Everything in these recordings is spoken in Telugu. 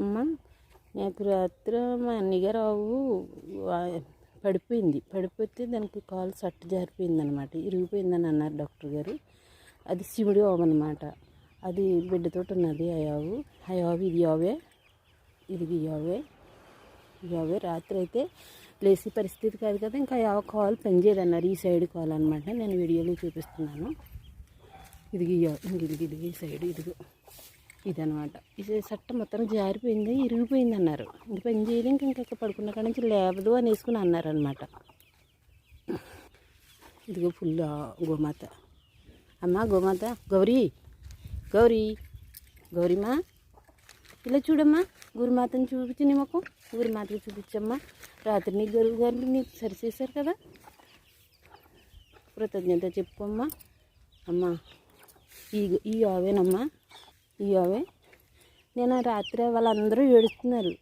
అమ్మ నాకు రాత్రి మా అన్నయ్యగారు ఆవు పడిపోతే దానికి కాలు సట్టు జారిపోయింది అనమాట, ఇరిగిపోయిందని అన్నారు డాక్టర్ గారు. అది శివుడి ఆవు అనమాట. అది బిడ్డతో ఉన్నది ఆ ఆవు ఇది ఆవే రాత్రి అయితే లేచి పరిస్థితి కాదు కదా, ఇంకా ఆ కాలు పనిచేయదన్నారు. ఈ సైడ్ కాలు అనమాట. నేను వీడియోలో చూపిస్తున్నాను. ఇది ఈ సైడ్ ఇదనమాట. ఇది సట్ట మొత్తం జారిపోయింది, ఇరిగిపోయింది అన్నారు. ఇంక పని చేయదు, ఇంకా పడుకున్న కాడ నుంచి లేవదు అని వేసుకుని అన్నారనమాట. ఇదిగో ఫుల్ గోమాత. అమ్మ గోమాత, గౌరీమా ఇలా చూడమ్మా, గురుమాతను చూపించి నీ మొక్క గురుమాతకు చూపించమ్మా. రాత్రి నీ గురువు గారు నీకు సరిచేశారు కదా, కృతజ్ఞత చెప్పుకోమ్మా. అమ్మ ఈ ఆవేనమ్మా, ఈ ఆవే. నేను రాత్రి వాళ్ళందరూ ఏడుస్తున్నారు.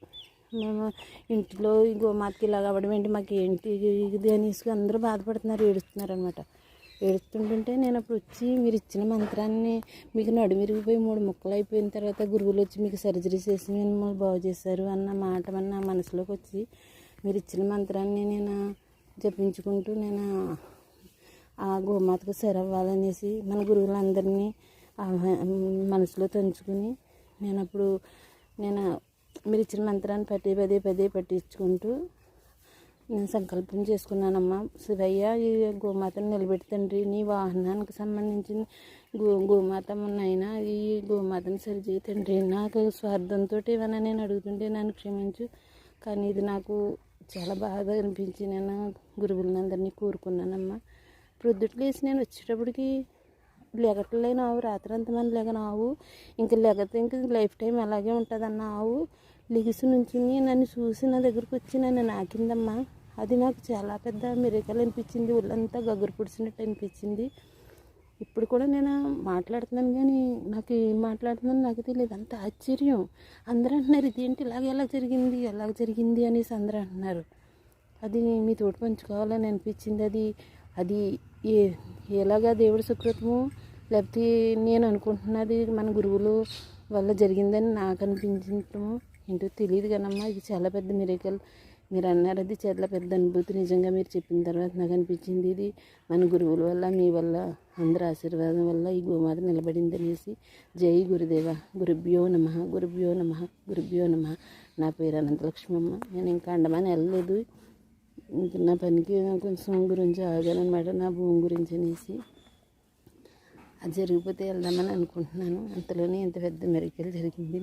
మేము ఇంట్లో ఈ గోమాతకి ఇలా అవ్వడం ఏంటి, మాకు ఏంటి ఇది అనేసి అందరూ బాధపడుతున్నారు, ఏడుస్తున్నారు అనమాట. ఏడుస్తుంటుంటే నేను అప్పుడు వచ్చి మీరు ఇచ్చిన మంత్రాన్ని, మీకు నడుమిరిగిపోయి 3 ముక్కలు అయిపోయిన తర్వాత గురువులు వచ్చి మీకు సర్జరీ చేసి మిమ్మల్ని బాగు చేశారు అన్న మాట నా మనసులోకి వచ్చి, మీరు ఇచ్చిన మంత్రాన్ని నేను జపించుకుంటూ నేను ఆ గోమాతకు సరవ్వాలనేసి మన గురువులందరినీ మనసులో తలుచుకుని నేను మీరు ఇచ్చిన మంత్రాన్ని పదే పట్టించుకుంటూ నేను సంకల్పం చేసుకున్నానమ్మా. శివయ్య, ఈ గోమాతను నిలబెట్టి తండ్రి, నీ వాహనానికి సంబంధించిన గోమాత ఉన్నాయినా, ఈ గోమాతను సరిచేయి తండ్రి. నాకు స్వార్థంతో ఏమైనా నేను అడుగుతుంటే నన్ను క్షమించు, కానీ ఇది నాకు చాలా బాగా అనిపించి నేను గురువులందరినీ కోరుకున్నానమ్మా. ప్రొద్దుట్లు వేసి నేను వచ్చేటప్పటికి లెగట్లేని ఆవు, రాత్రి అంతమంది లెగన ఆవు, ఇంక లెగతే ఇంక లైఫ్ టైం అలాగే ఉంటుందన్న ఆవు లెగిసి నుంచి నన్ను చూసి నా దగ్గరకు వచ్చి నన్ను నాకిందమ్మా. అది నాకు చాలా పెద్ద మిరకల్ అనిపించింది. ఒళ్ళంతా గగురు పుడిచినట్టు అనిపించింది. ఇప్పుడు కూడా నేను మాట్లాడుతున్నాను, కానీ నాకు ఏం మాట్లాడుతున్నాను నాకు తెలియదు. అంత ఆశ్చర్యం. అందరూ అంటున్నారు ఇదేంటి ఎలా జరిగింది అనేసి అందరూ అంటున్నారు. అది మీతోటి పంచుకోవాలని అనిపించింది. అది ఎలాగా దేవుడి సుకృతము, లేకపోతే నేను అనుకుంటున్నది మన గురువులు వల్ల జరిగిందని నాకు అనిపించటము ఏంటో తెలియదు కానమ్మా. ఇది చాలా పెద్ద మిరకల్. మీరు అన్నారు, అది చాలా పెద్ద అనుభూతి. నిజంగా మీరు చెప్పిన తర్వాత నాకు అనిపించింది ఇది మన గురువుల వల్ల, మీ వల్ల, అందరి ఆశీర్వాదం వల్ల ఈ గోమాత నిలబడింది అనేసి. జై గురుదేవ. గురుభ్యో నమః. నా పేరు అనంతలక్ష్మమ్మ. నేను ఇంకా అండమాని వెళ్ళలేదు. ఇంక నా పనికి కొంచెం గురించి ఆగానమాట, నా భూమి గురించి అనేసి. అది జరిగిపోతే వెళ్దామని అనుకుంటున్నాను. అంతలోనే ఇంత పెద్ద మిరకల్ జరిగింది.